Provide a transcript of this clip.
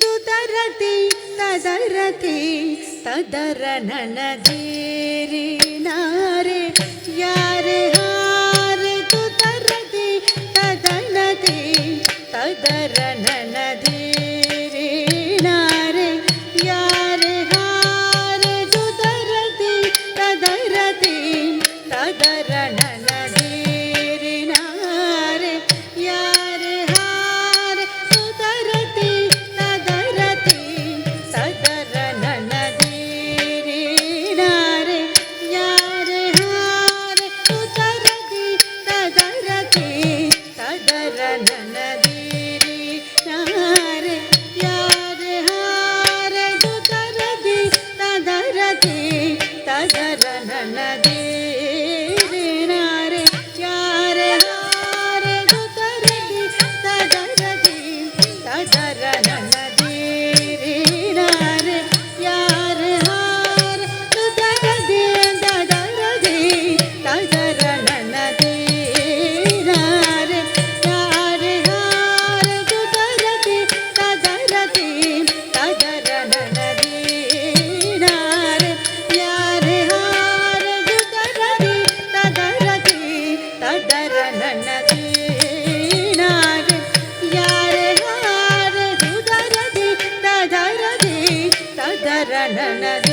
ದುದರತಿ ತದರತಿ ತದರ ನನದೇರಿ ನಾರೆ ಯಾರೆ ಹಾರೆ ದುದರತಿ ತದನತಿ ತದರ ನನದೇರಿ ನಾರೆ ಯಾರೆ ಹಾರೆ ದುದರತಿ ತದರತಿ ತದರ ನನದೇರಿ ನಾರೆ ಯಾರೆ ಹಾರೆ ದುದರತಿ ತದರತಿ ತದರ ನನದೇರಿ ನಾರೆ ಯಾರೆ ಹಾರೆ ದುದರತಿ ತದರತಿ ತದರ ನನದೇರಿ ನಾರೆ ಯಾರೆ ಹಾರೆ ದುದರತಿ ತದರತಿ ತದರ ನನದೇರಿ ನಾರೆ ಯಾರೆ ಹಾರೆ ದುದರತಿ ತದರತಿ ತದರ ನನದೇರಿ ನಾರೆ ಯಾರೆ ಹಾರೆ ದುದರತಿ ತದರತಿ ತದರ ನನದೇರಿ ನಾರೆ ಯಾರೆ ಹಾರೆ ದುದರತಿ ತದರತಿ ತದರ ನನದೇರಿ ನಾರೆ ಯಾರೆ ಹಾರೆ ದುದರತಿ ತದರತಿ ತದರ ನನದೇರಿ ನಾರೆ ಯಾರೆ ಹಾರೆ ದುದರತಿ ತದರತಿ ತದರ ನನದೇರಿ